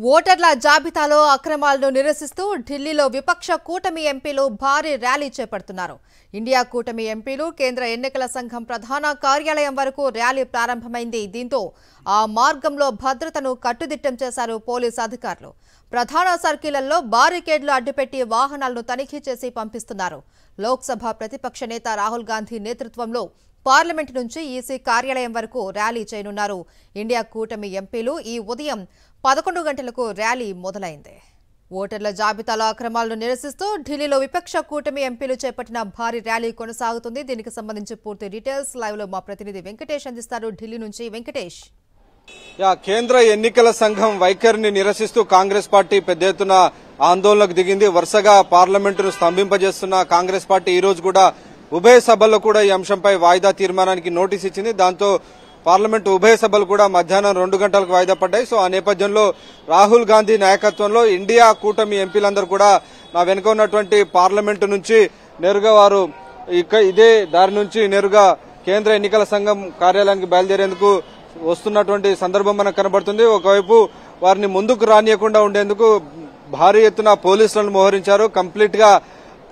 ఓటర్ల జాబితాలో అక్రమాలను నిరసిస్తూ ఢిల్లీలో విపక్ష కూటమి ఎంపీలు భారీ ర్యాలీ చేపడుతున్నారు. ఇండియా కూటమి ఎంపీలు కేంద్ర ఎన్నికల సంఘం ప్రధాన కార్యాలయం వరకు ర్యాలీ ప్రారంభమైంది. దీంతో ఆ మార్గంలో భద్రతను కట్టుదిట్టం చేశారు పోలీసు అధికారులు. ప్రధాన సర్కిళ్లలో బారికేడ్లు అడ్డుపెట్టి వాహనాలను తనిఖీ చేసి పంపిస్తున్నారు. లోక్సభ ప్రతిపక్ష నేత రాహుల్ గాంధీ నేతృత్వంలో పార్లమెంట్ నుంచి ఈసీ కార్యాలయం వరకు ర్యాలీ చేయనున్నారు. ఇండియా కూటమి ఎంపీలు ఈ ఉదయం 11 గంటలకు ర్యాలీ మొదలైంది. ఓటర్ల జాబితాలో అక్రమాలను నిరసిస్తూ ఢిల్లీలో విపక్ష కూటమి ఎంపీలు చేపట్టిన భారీ ర్యాలీ కొనసాగుతుంది. దీనికి సంబంధించి పూర్తి డీటెయిల్స్ లైవ్ లో మా ప్రతినిధి వెంకటేష్ అందిస్తారు. ఢిల్లీ నుంచి వెంకటేష్. కేంద్ర ఎన్నికల సంఘం వైఖరిని నిరసిస్తూ కాంగ్రెస్ పార్టీ పెద్ద ఎత్తున ఆందోళనకు దిగింది. వరుసగా పార్లమెంటును స్తంభింపజేస్తున్న కాంగ్రెస్ పార్టీ ఈ రోజు కూడా ఉభయ సభల్లో కూడా ఈ అంశంపై వాయిదా తీర్మానానికి నోటీస్ ఇచ్చింది. దాంతో పార్లమెంటు ఉభయ సభలు కూడా మధ్యాహ్నం 2 గంటలకు వాయిదా పడ్డాయి. సో ఆ నేపథ్యంలో రాహుల్ గాంధీ నాయకత్వంలో ఇండియా కూటమి ఎంపీలందరూ కూడా నా వెనుక ఉన్నటువంటి పార్లమెంటు నుంచి నేరుగా వారు ఇదే దారి నుంచి నేరుగా కేంద్ర ఎన్నికల సంఘం కార్యాలయానికి బయలుదేరేందుకు వస్తున్నటువంటి సందర్భం మనకు కనబడుతుంది. ఒకవైపు వారిని ముందుకు రానియకుండా ఉండేందుకు భారీ ఎత్తున పోలీసులను మోహరించారు. కంప్లీట్ గా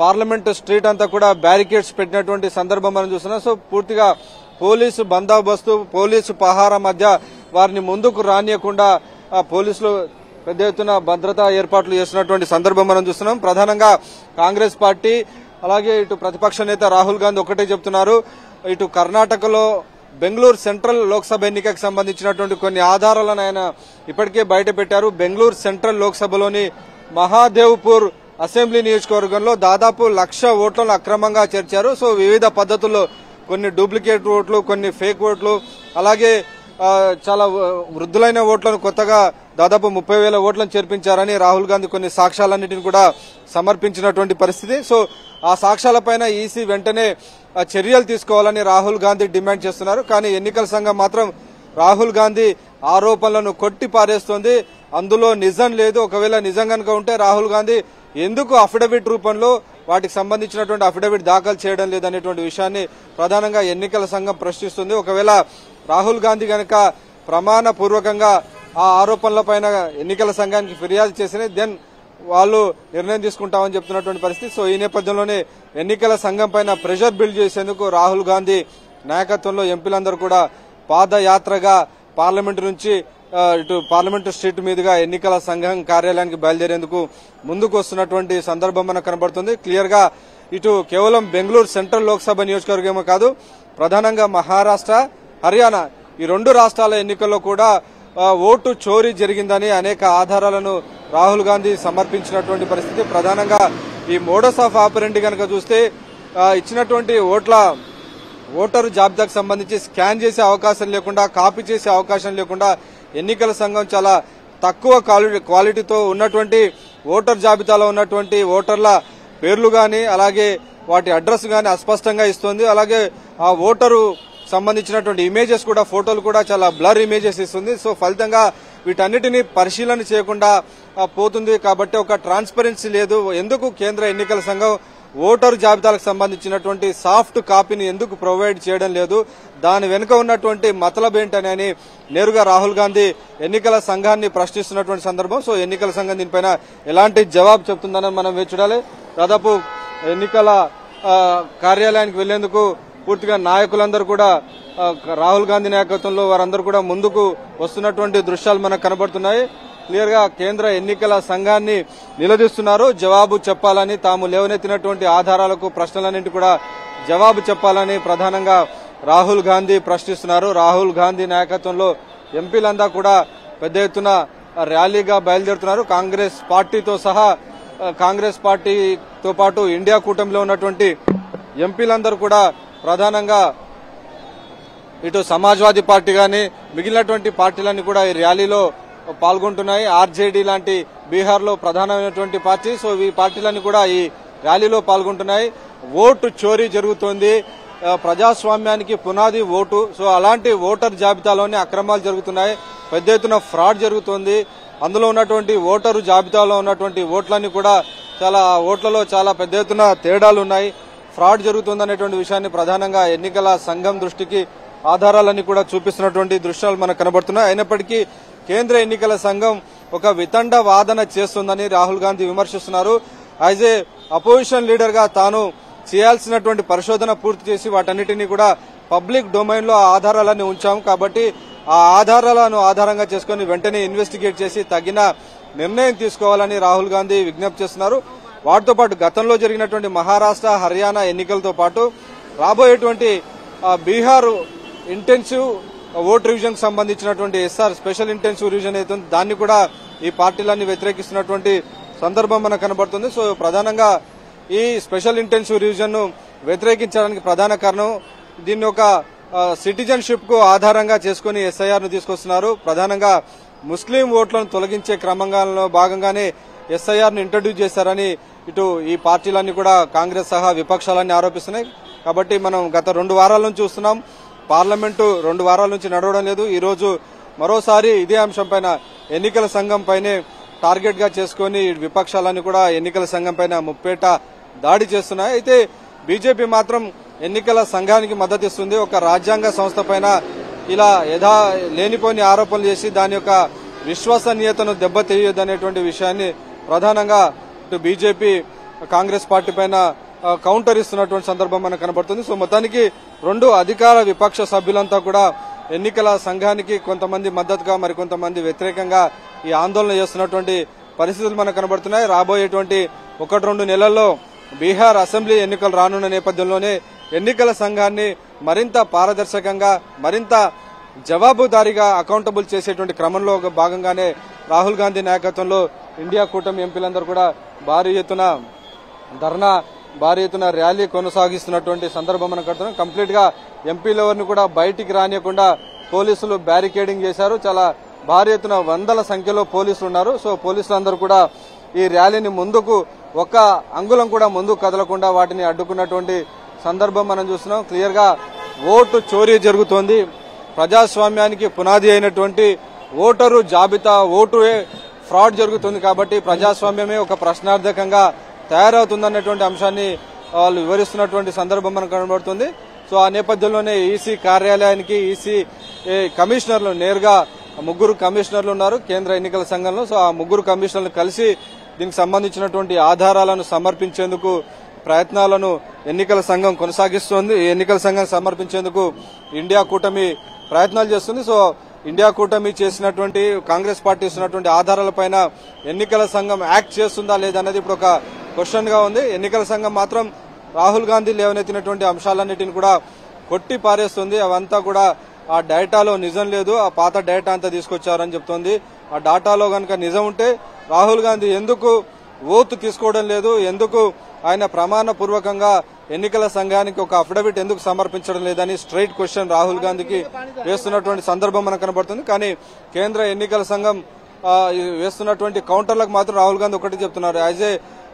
పార్లమెంట్ స్ట్రీట్ అంతా కూడా బ్యారికేడ్స్ పెట్టినటువంటి సందర్భం మనం చూస్తున్నాం. సో పూర్తిగా పోలీసు బందోబస్తు, పోలీసు పహారా మధ్య వారిని ముందుకు రానియకుండా పోలీసులు పెద్ద ఎత్తున భద్రతా ఏర్పాట్లు చేస్తున్నటువంటి సందర్భం మనం చూస్తున్నాం. ప్రధానంగా కాంగ్రెస్ పార్టీ అలాగే ఇటు ప్రతిపక్ష నేత రాహుల్ గాంధీ ఒకటే చెప్తున్నారు. ఇటు కర్ణాటకలో బెంగళూరు సెంట్రల్ లోక్సభ ఎన్నికకు సంబంధించినటువంటి కొన్ని ఆధారాలను ఆయన ఇప్పటికే బయట పెట్టారు. బెంగళూరు సెంట్రల్ లోక్సభలోని మహాదేవ్పూర్ అసెంబ్లీ నియోజకవర్గంలో దాదాపు 1,00,000 ఓట్లను అక్రమంగా చేర్చారు. సో వివిధ పద్ధతుల్లో కొన్ని డూప్లికేట్ ఓట్లు, కొన్ని ఫేక్ ఓట్లు, అలాగే చాలా వృద్ధులైన ఓట్లను కొత్తగా దాదాపు 30,000 ఓట్లను చేర్పించారని రాహుల్ గాంధీ కొన్ని సాక్ష్యాలన్నింటినీ కూడా సమర్పించినటువంటి పరిస్థితి. సో ఆ సాక్ష్యాలపైన ఈసీ వెంటనే చర్యలు తీసుకోవాలని రాహుల్ గాంధీ డిమాండ్ చేస్తున్నారు. కానీ ఎన్నికల సంఘం మాత్రం రాహుల్ గాంధీ ఆరోపణలను కొట్టి పారేస్తోంది. అందులో నిజం లేదు. ఒకవేళ నిజం కనుక ఉంటే రాహుల్ గాంధీ ఎందుకు అఫిడవిట్ రూపంలో వాటికి సంబంధించినటువంటి అఫిడవిట్ దాఖలు చేయడం లేదనేటువంటి విషయాన్ని ప్రధానంగా ఎన్నికల సంఘం ప్రశ్నిస్తుంది. ఒకవేళ రాహుల్ గాంధీ గనక ప్రమాణపూర్వకంగా ఆ ఆరోపణలపైన ఎన్నికల సంఘానికి ఫిర్యాదు చేసిన దెన్ వాళ్ళు నిర్ణయం తీసుకుంటామని చెప్తున్నటువంటి పరిస్థితి. సో ఈ నేపథ్యంలోనే ఎన్నికల సంఘం పైన ప్రెషర్ బిల్డ్ చేసేందుకు రాహుల్ గాంధీ నాయకత్వంలో ఎంపీలందరూ కూడా పాదయాత్రగా పార్లమెంటు నుంచి ఇటు పార్లమెంటు స్ట్రీట్ మీదుగా ఎన్నికల సంఘం కార్యాలయానికి బయలుదేరేందుకు ముందుకు వస్తున్నటువంటి సందర్భం మనకు కనబడుతుంది. క్లియర్ గా ఇటు కేవలం బెంగళూరు సెంట్రల్ లోక్సభ నియోజకవర్గమే కాదు, ప్రధానంగా మహారాష్ట్ర, హర్యానా ఈ 2 రాష్ట్రాల ఎన్నికల్లో కూడా ఓటు చోరీ జరిగిందని అనేక ఆధారాలను రాహుల్ గాంధీ సమర్పించినటువంటి పరిస్థితి. ప్రధానంగా ఈ మోడస్ ఆఫ్ ఆపరెండి కనుక చూస్తే ఇచ్చినటువంటి ఓటరు జాబితాకు సంబంధించి స్కాన్ చేసే అవకాశం లేకుండా, కాపీ చేసే అవకాశం లేకుండా ఎన్నికల సంఘం చాలా తక్కువ క్వాలిటీతో ఉన్నటువంటి ఓటర్ జాబితాలో ఉన్నటువంటి ఓటర్ల పేర్లు గాని అలాగే వాటి అడ్రస్ గాని అస్పష్టంగా ఇస్తుంది. అలాగే ఆ ఓటరు సంబంధించినటువంటి ఇమేజెస్ కూడా, ఫోటోలు కూడా చాలా బ్లర్ ఇమేజెస్ ఇస్తుంది. సో ఫలితంగా వీటన్నిటినీ పరిశీలన చేయకుండా పోతుంది. కాబట్టి ఒక ట్రాన్స్పరెన్సీ లేదు. ఎందుకు కేంద్ర ఎన్నికల సంఘం ఓటరు జాబితాలకు సంబంధించినటువంటి సాఫ్ట్ కాపీని ఎందుకు ప్రొవైడ్ చేయడం లేదు, దాని వెనుక ఉన్నటువంటి మతలబ్ ఏంటని నేరుగా రాహుల్ గాంధీ ఎన్నికల సంఘాన్ని ప్రశ్నిస్తున్నటువంటి సందర్భం. సో ఎన్నికల సంఘం దీనిపైన ఎలాంటి జవాబు చెప్తుందని మనం వేచి చూడాలి. దాదాపు ఎన్నికల కార్యాలయానికి వెళ్లేందుకు పూర్తిగా నాయకులందరూ కూడా రాహుల్ గాంధీ నాయకత్వంలో వారందరూ కూడా ముందుకు వస్తున్నటువంటి దృశ్యాలు మనకు కనబడుతున్నాయి. క్లియర్ గా కేంద్ర ఎన్నికల సంఘాన్ని నిలదీస్తున్నారు. జవాబు చెప్పాలని, తాము లేవనెత్తినటువంటి ఆధారాలకు, ప్రశ్నలన్నింటి కూడా జవాబు చెప్పాలని ప్రధానంగా రాహుల్ గాంధీ ప్రశ్నిస్తున్నారు. రాహుల్ గాంధీ నాయకత్వంలో ఎంపీలంతా కూడా పెద్ద ఎత్తున ర్యాలీగా బయలుదేరుతున్నారు. కాంగ్రెస్ పార్టీతో సహా కాంగ్రెస్ పార్టీతో పాటు ఇండియా కూటమిలో ఉన్నటువంటి ఎంపీలందరూ కూడా ప్రధానంగా ఇటు సమాజ్వాదీ పార్టీ గాని మిగిలినటువంటి పార్టీలన్నీ కూడా ఈ ర్యాలీలో పాల్గొంటున్నాయి. ఆర్జేడీ లాంటి బీహార్ లో ప్రధానమైనటువంటి పార్టీ. సో ఈ పార్టీలన్నీ కూడా ఈ ర్యాలీలో పాల్గొంటున్నాయి. ఓటు చోరీ జరుగుతోంది. ప్రజాస్వామ్యానికి పునాది ఓటు. సో అలాంటి ఓటర్ జాబితాలోనే అక్రమాలు జరుగుతున్నాయి. పెద్ద ఎత్తున ఫ్రాడ్ జరుగుతోంది. అందులో ఉన్నటువంటి ఓటరు జాబితాలో ఉన్నటువంటి ఓట్లన్నీ కూడా ఓట్లలో చాలా పెద్ద ఎత్తున తేడాలు ఉన్నాయి. ఫ్రాడ్ జరుగుతుందనేటువంటి విషయాన్ని ప్రధానంగా ఎన్నికల సంఘం దృష్టికి ఆధారాలన్నీ కూడా చూపిస్తున్నటువంటి దృశ్యాలు మనకు కనబడుతున్నాయి. అయినప్పటికీ కేంద్ర ఎన్నికల సంఘం ఒక వితండ వాదన చేస్తుందని రాహుల్ గాంధీ విమర్శిస్తున్నారు. యాజ్ ఏ అపోజిషన్ లీడర్ గా తాను చేయాల్సినటువంటి పరిశోధన పూర్తి చేసి వాటన్నిటినీ కూడా పబ్లిక్ డొమైన్ లో ఆధారాలన్నీ ఉంచాము కాబట్టి ఆ ఆధారాలను ఆధారంగా చేసుకుని వెంటనే ఇన్వెస్టిగేట్ చేసి తగిన నిర్ణయం తీసుకోవాలని రాహుల్ గాంధీ విజ్ఞప్తి చేస్తున్నారు. వాటితో పాటు గతంలో జరిగినటువంటి మహారాష్ట్ర, హర్యానా ఎన్నికలతో పాటు రాబోయేటువంటి బీహార్ ఇంటెన్సివ్ ఓట్ రివిజన్ సంబంధించినటువంటి ఎస్ఆర్ స్పెషల్ ఇంటెన్సివ్ రివిజన్ అయితే దాన్ని కూడా ఈ పార్టీలన్నీ వ్యతిరేకిస్తున్నటువంటి సందర్భం మనకు కనబడుతుంది. సో ప్రధానంగా ఈ స్పెషల్ ఇంటెన్సివ్ రివిజన్ ను వ్యతిరేకించడానికి ప్రధాన కారణం దీన్ని ఒక సిటిజన్షిప్ కు ఆధారంగా చేసుకుని ఎస్ఐఆర్ ను తీసుకొస్తున్నారు. ప్రధానంగా ముస్లిం ఓట్లను తొలగించే క్రమంలో భాగంగానే ఎస్ఐఆర్ ను ఇంట్రడ్యూస్ చేశారని ఇటు ఈ పార్టీలన్నీ కూడా కాంగ్రెస్ సహా విపక్షాలన్నీ ఆరోపిస్తున్నాయి. కాబట్టి మనం గత 2 వారాల నుంచి చూస్తున్నాం, పార్లమెంటు 2 వారాల నుంచి నడవడం లేదు. ఈ రోజు మరోసారి ఇదే అంశంపైన ఎన్నికల సంఘం పైనే టార్గెట్ గా చేసుకుని విపక్షాలన్నీ కూడా ఎన్నికల సంఘం పైన ముప్పేట దాడి చేస్తున్నాయి. అయితే బీజేపీ మాత్రం ఎన్నికల సంఘానికి మద్దతు ఇస్తుంది. ఒక రాజ్యాంగ సంస్థ పైన ఇలా లేనిపోని ఆరోపణలు చేసి దాని యొక్క విశ్వసనీయతను దెబ్బతీయదనేటువంటి విషయాన్ని ప్రధానంగా ఇటు బీజేపీ కాంగ్రెస్ పార్టీ పైన కౌంటర్ ఇస్తున్నటువంటి సందర్భం మనకు కనబడుతుంది. సో మొత్తానికి 2 అధికార విపక్ష సభ్యులంతా కూడా ఎన్నికల సంఘానికి కొంతమంది మద్దతుగా మరికొంతమంది వ్యతిరేకంగా ఈ ఆందోళన చేస్తున్నటువంటి పరిస్థితులు మనకు కనబడుతున్నాయి. రాబోయేటువంటి 1-2 నెలల్లో బీహార్ అసెంబ్లీ ఎన్నికలు రానున్న నేపథ్యంలోనే ఎన్నికల సంఘాన్ని మరింత పారదర్శకంగా, మరింత జవాబుదారీగా అకౌంటబుల్ చేసేటువంటి క్రమంలో భాగంగానే రాహుల్ గాంధీ నాయకత్వంలో ఇండియా కూటమి ఎంపీలందరూ కూడా భారీ ఎత్తున ధర్నా, భారీ ఎత్తున ర్యాలీ కొనసాగిస్తున్నటువంటి సందర్భం మనం కడుతున్నాం. కంప్లీట్ గా ఎంపీలెవరిని కూడా బయటికి రానియకుండా పోలీసులు బ్యారికేడింగ్ చేశారు. చాలా భారీ ఎత్తున 100ల సంఖ్యలో పోలీసులు ఉన్నారు. సో పోలీసులందరూ కూడా ఈ ర్యాలీని ముందుకు ఒక్క అంగుళం కూడా ముందుకు కదలకుండా వాటిని అడ్డుకున్నటువంటి సందర్భం మనం చూస్తున్నాం. క్లియర్ గా ఓటు చోరీ జరుగుతోంది. ప్రజాస్వామ్యానికి పునాది అయినటువంటి ఓటరు జాబితా, ఓటు ఫ్రాడ్ జరుగుతుంది. కాబట్టి ప్రజాస్వామ్యమే ఒక ప్రశ్నార్థకంగా తయారవుతుందన్నటువంటి అంశాన్ని వాళ్ళు వివరిస్తున్నటువంటి సందర్భం మనకు కనబడుతుంది. సో ఆ నేపథ్యంలోనే ఈసీ కార్యాలయానికి ఈసీ కమిషనర్లు నేరుగా 3 కమిషనర్లు ఉన్నారు కేంద్ర ఎన్నికల సంఘంలో. సో ఆ 3 కమిషనర్లు కలిసి దీనికి సంబంధించినటువంటి ఆధారాలను సమర్పించేందుకు ప్రయత్నాలను ఎన్నికల సంఘం కొనసాగిస్తోంది. ఎన్నికల సంఘం సమర్పించేందుకు ఇండియా కూటమి ప్రయత్నాలు చేస్తుంది. సో ఇండియా కూటమి చేసినటువంటి కాంగ్రెస్ పార్టీ ఇస్తున్నటువంటి ఆధారాలపైన ఎన్నికల సంఘం యాక్ట్ చేస్తుందా లేదా అనేది ఇప్పుడు ఒక క్వశ్చన్ గా ఉంది. ఎన్నికల సంఘం మాత్రం రాహుల్ గాంధీ లేవనెత్తినటువంటి అంశాలన్నిటిని కూడా కొట్టి పారేస్తుంది. అవంతా కూడా ఆ డేటాలో నిజం లేదు, ఆ పాత డేటా అంతా తీసుకొచ్చారని చెప్తోంది. ఆ డేటాలో గనక నిజం ఉంటే రాహుల్ గాంధీ ఎందుకు ఓతు తీసుకోవడం లేదు, ఎందుకు ఆయన ప్రమాణ పూర్వకంగా ఎన్నికల సంఘానికి ఒక అఫిడవిట్ ఎందుకు సమర్పించడం లేదని స్ట్రైట్ క్వశ్చన్ రాహుల్ గాంధీకి వేస్తున్నటువంటి సందర్భం మనకు కనబడుతుంది. కానీ కేంద్ర ఎన్నికల సంఘం వేస్తున్నటువంటి కౌంటర్లకు మాత్రం రాహుల్ గాంధీ ఒకటి చెప్తున్నారు. As a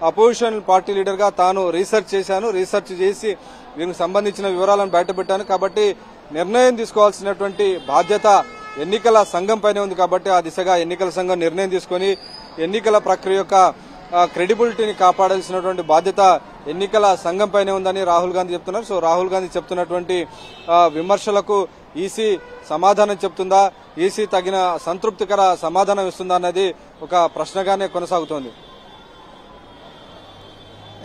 opposition party leader గా తాను రీసెర్చ్ చేశాను, రీసెర్చ్ చేసి దీనికి సంబంధించిన వివరాలను బయటపెట్టాను. కాబట్టి నిర్ణయం తీసుకోవాల్సినటువంటి బాధ్యత ఎన్నికల సంఘం పైనే ఉంది. కాబట్టి ఆ దిశగా ఎన్నికల సంఘం నిర్ణయం తీసుకుని ఎన్నికల ప్రక్రియ యొక్క క్రెడిబిలిటీని కాపాడాల్సినటువంటి బాధ్యత ఎన్నికల సంఘం పైనే ఉందని రాహుల్ గాంధీ చెప్తున్నారు. సో రాహుల్ గాంధీ చెప్తున్నటువంటి విమర్శలకు ఈసీ సమాధానం చెప్తుందా, ఈసీ తగిన సంతృప్తికర సమాధానం ఇస్తుందా అన్నది ఒక ప్రశ్నగానే కొనసాగుతోంది.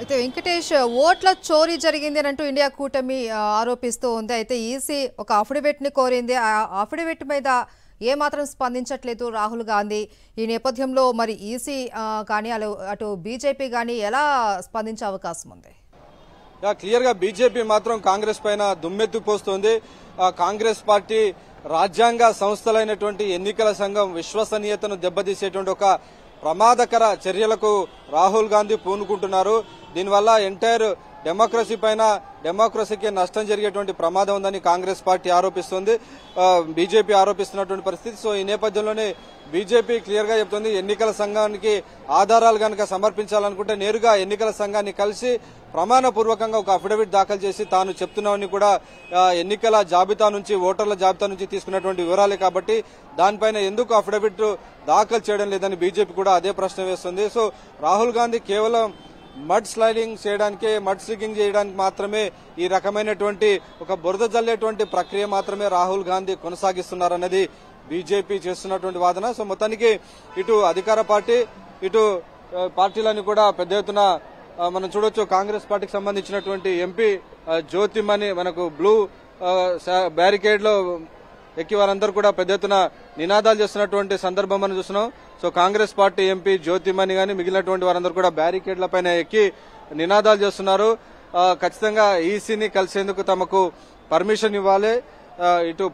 అయితే వెంకటేష్, ఓట్ల చోరీ జరిగింది అంటూ ఇండియా కూటమి ఆరోపిస్తూ ఉంది. అయితే ఈసీ ఒక అఫిడవిట్ ని కోరింది. ఆ అఫిడవిట్ మీద ఏమాత్రం స్పందించట్లేదు రాహుల్ గాంధీ. ఈ నేపథ్యంలో మరి ఈసీ కానీ అటు బీజేపీ కానీ ఎలా స్పందించే అవకాశం ఉంది? క్లియర్ గా బీజేపీ మాత్రం కాంగ్రెస్ పైన దుమ్మెత్తిపోస్తోంది. కాంగ్రెస్ పార్టీ రాజ్యాంగ సంస్థలైనటువంటి ఎన్నికల సంఘం విశ్వసనీయతను దెబ్బతీసేటువంటి ఒక ప్రమాదకర చర్యలకు రాహుల్ గాంధీ పూనుకుంటున్నారు. దీనివల్ల ఎంటైర్ డెమోక్రసీ పైన, డెమోక్రసీకి నష్టం జరిగేటువంటి ప్రమాదం ఉందని కాంగ్రెస్ పార్టీ ఆరోపిస్తోంది, బీజేపీ ఆరోపిస్తున్నటువంటి పరిస్థితి. సో ఈ నేపథ్యంలోనే బీజేపీ క్లియర్ గా చెప్తుంది, ఎన్నికల సంఘానికి ఆధారాలు గనక సమర్పించాలనుకుంటే నేరుగా ఎన్నికల సంఘాన్ని కలిసి ప్రమాణపూర్వకంగా ఒక అఫిడవిట్ దాఖలు చేసి తాను చెప్తున్నవన్నీ కూడా ఎన్నికల జాబితా నుంచి, ఓటర్ల జాబితా నుంచి తీసుకున్నటువంటి వివరాలే కాబట్టి దానిపైన ఎందుకు అఫిడవిట్ దాఖలు చేయడం లేదని బీజేపీ కూడా అదే ప్రశ్న వేస్తుంది. సో రాహుల్ గాంధీ కేవలం మడ్ స్లైడింగ్ చేయడానికి, మడ్ స్లికింగ్ చేయడానికి మాత్రమే ఈ రకమైనటువంటి ఒక బురద జల్లేటువంటి ప్రక్రియ మాత్రమే రాహుల్ గాంధీ కొనసాగిస్తున్నారన్నది బీజేపీ చేస్తున్నటువంటి వాదన. సో మొత్తానికి ఇటు అధికార పార్టీ ఇటు పార్టీలన్నీ కూడా పెద్ద ఎత్తున మనం చూడొచ్చు. కాంగ్రెస్ పార్టీకి సంబంధించినటువంటి ఎంపీ జ్యోతిమణి మనకు బ్లూ బ్యారికేడ్ లో ఎక్కి వారందరూ కూడా పెద్ద ఎత్తున నినాదాలు చేస్తున్నటువంటి సందర్భం మనం చూస్తున్నాం. So Congress party MP Jyothimani గాని మిగిలినటువంటి వారందరూ కూడా బ్యారికేడ్ల పైన ఎక్కి నినాదాలు చేస్తున్నారు. ఖచ్చితంగా ఈసీని కలిసేందుకు తమకు పర్మిషన్ ఇవ్వాలి, ఇటు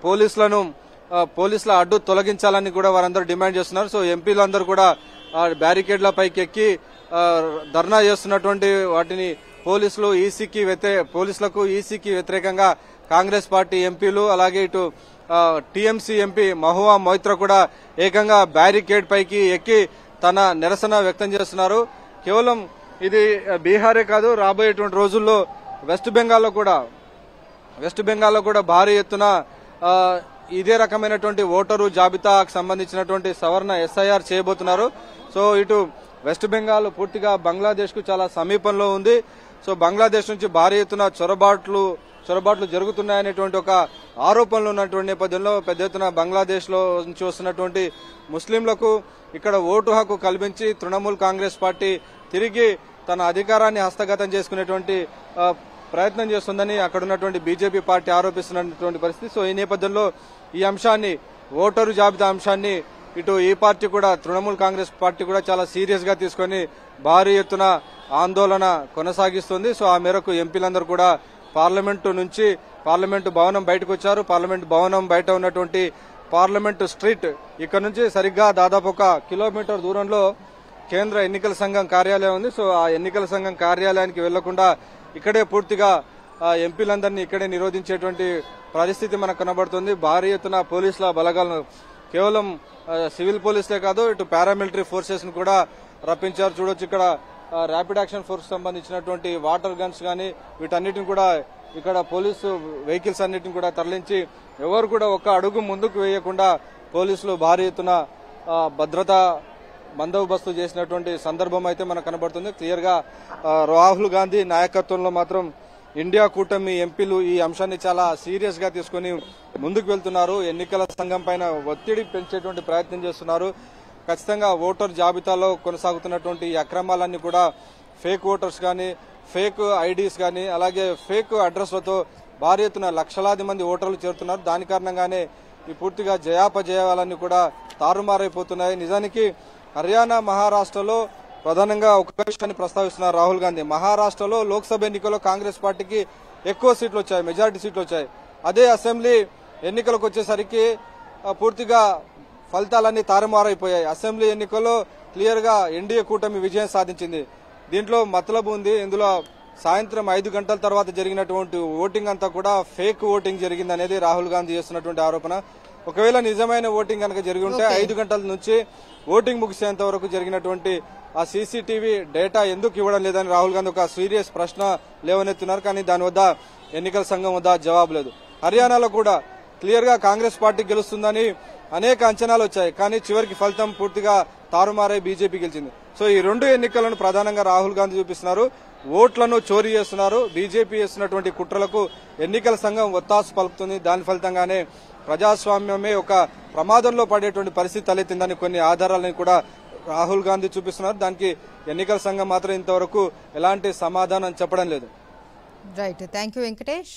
పోలీసుల అడ్డు తొలగించాలని కూడా వారందరూ డిమాండ్ చేస్తున్నారు. సో ఎంపీలందరూ కూడా బ్యారికేడ్ల పైకి ఎక్కి ధర్నా చేస్తున్నటువంటి వాటిని పోలీసులకు ఈసీకి వ్యతిరేకంగా కాంగ్రెస్ పార్టీ ఎంపీలు అలాగే ఇటు టీఎంసీ ఎంపీ మహువా మొయిత్రా కూడా ఏకంగా బ్యారికేడ్ పైకి ఎక్కి తన నిరసన వ్యక్తం చేస్తున్నారు. కేవలం ఇది బీహారే కాదు, రాబోయేటువంటి రోజుల్లో వెస్ట్ బెంగాల్లో కూడా భారీ ఎత్తున ఇదే రకమైనటువంటి ఓటరు జాబితాకు సంబంధించినటువంటి సవరణ ఎస్ఐఆర్ చేయబోతున్నారు. సో ఇటు వెస్ట్ బెంగాల్ పూర్తిగా బంగ్లాదేశ్ కు చాలా సమీపంలో ఉంది. సో బంగ్లాదేశ్ నుంచి భారీ ఎత్తున చొరబాట్లు జరుగుతున్నాయనేటువంటి ఒక ఆరోపణలు ఉన్నటువంటి నేపథ్యంలో పెద్ద ఎత్తున బంగ్లాదేశ్ లో నుంచి వస్తున్నటువంటి ముస్లింలకు ఇక్కడ ఓటు హక్కు కల్పించి తృణమూల్ కాంగ్రెస్ పార్టీ తిరిగి తన అధికారాన్ని హస్తగతం చేసుకునేటువంటి ప్రయత్నం చేస్తుందని అక్కడ ఉన్నటువంటి బీజేపీ పార్టీ ఆరోపిస్తున్నటువంటి పరిస్థితి. సో ఈ నేపథ్యంలో ఈ అంశాన్ని, ఓటరు జాబితా అంశాన్ని ఇటు ఈ పార్టీ కూడా, తృణమూల్ కాంగ్రెస్ పార్టీ కూడా చాలా సీరియస్ గా తీసుకుని భారీ ఎత్తున ఆందోళన కొనసాగిస్తుంది. సో ఆ మేరకు ఎంపీలందరూ కూడా పార్లమెంటు భవనం బయటకు వచ్చారు. పార్లమెంటు భవనం బయట ఉన్నటువంటి పార్లమెంటు స్ట్రీట్ ఇక్కడ నుంచి సరిగ్గా దాదాపు 1 కిలోమీటర్ దూరంలో కేంద్ర ఎన్నికల సంఘం కార్యాలయం ఉంది. సో ఆ ఎన్నికల సంఘం కార్యాలయానికి వెళ్లకుండా ఇక్కడే పూర్తిగా ఎంపీలందరినీ ఇక్కడే నిరోధించేటువంటి పరిస్థితి మనకు కనబడుతుంది. భారీ ఎత్తున పోలీసుల బలగాలను, కేవలం సివిల్ పోలీసులే కాదు ఇటు పారామిలిటరీ ఫోర్సెస్ ను కూడా రప్పించారు. చూడొచ్చు ఇక్కడ ర్యాపిడ్ యాక్షన్ ఫోర్స్ సంబంధించినటువంటి వాటర్ గన్స్ గానీ వీటన్నిటిని కూడా ఇక్కడ పోలీసు వెహికల్స్ అన్నిటిని కూడా తరలించి ఎవరు కూడా ఒక్క అడుగు ముందుకు వేయకుండా పోలీసులు భారీ ఎత్తున భద్రతా బందోబస్తు చేసినటువంటి సందర్భం అయితే మనకు కనబడుతుంది. క్లియర్ గా రాహుల్ గాంధీ నాయకత్వంలో మాత్రం ఇండియా కూటమి ఎంపీలు ఈ అంశాన్ని చాలా సీరియస్ గా తీసుకుని ముందుకు వెళ్తున్నారు. ఎన్నికల సంఘం పైన ఒత్తిడి పెంచేటువంటి ప్రయత్నం చేస్తున్నారు. ఖచ్చితంగా ఓటర్ జాబితాలో కొనసాగుతున్నటువంటి ఈ అక్రమాలన్నీ కూడా ఫేక్ ఓటర్స్ గానీ, ఫేక్ ఐడీస్ గానీ, అలాగే ఫేక్ అడ్రస్లతో భారీ ఎత్తున లక్షలాది మంది ఓటర్లు చేరుతున్నారు. దాని కారణంగానే ఈ పూర్తిగా జయాపజయాలన్నీ కూడా తారుమారైపోతున్నాయి. నిజానికి హర్యానా, మహారాష్ట్రలో ప్రధానంగా ఒక విషయాన్ని ప్రస్తావిస్తున్నారు రాహుల్ గాంధీ. మహారాష్ట్రలో లోక్సభ ఎన్నికల్లో కాంగ్రెస్ పార్టీకి ఎక్కువ సీట్లు వచ్చాయి, మెజారిటీ సీట్లు వచ్చాయి. అదే అసెంబ్లీ ఎన్నికలకు వచ్చేసరికి పూర్తిగా ఫలితాలన్నీ తారుమారైపోయాయి. అసెంబ్లీ ఎన్నికల్లో క్లియర్ గా ఎన్డీఏ కూటమి విజయం సాధించింది. దీంట్లో మతలబు ఉంది. ఇందులో సాయంత్రం 5 గంటల తర్వాత జరిగినటువంటి ఓటింగ్ అంతా కూడా ఫేక్ ఓటింగ్ జరిగిందనేది రాహుల్ గాంధీ చేస్తున్నటువంటి ఆరోపణ. ఒకవేళ నిజమైన ఓటింగ్ కనుక జరిగి ఉంటే 5 గంటల నుంచి ఓటింగ్ ముగిసేంత వరకు జరిగినటువంటి ఆ సీసీటీవీ డేటా ఎందుకు ఇవ్వడం లేదని రాహుల్ గాంధీ ఒక సీరియస్ ప్రశ్న లేవనెత్తున్నారు. కానీ దాని వద్ద ఎన్నికల సంఘం వద్ద జవాబు లేదు. హర్యానాలో కూడా క్లియర్ గా కాంగ్రెస్ పార్టీ గెలుస్తుందని అనేక అంచనాలు వచ్చాయి. కానీ చివరికి ఫలితం పూర్తిగా తారుమారై బీజేపీ గెలిచింది. సో ఈ 2 ఎన్నికలను ప్రధానంగా రాహుల్ గాంధీ చూపిస్తున్నారు. ఓట్లను చోరీ చేస్తున్నారు. బీజేపీ చేస్తున్నటువంటి కుట్రలకు ఎన్నికల సంఘం ఒత్తాసు పలుకుతుంది. దాని ఫలితంగానే ప్రజాస్వామ్యమే ఒక ప్రమాదంలో పడేటువంటి పరిస్థితి తలెత్తిందని కొన్ని ఆధారాలను కూడా రాహుల్ గాంధీ చూపిస్తున్నారు. దానికి ఎన్నికల సంఘం మాత్రం ఇంతవరకు ఎలాంటి సమాధానం చెప్పడం లేదు. Right, thank you Venkatesh.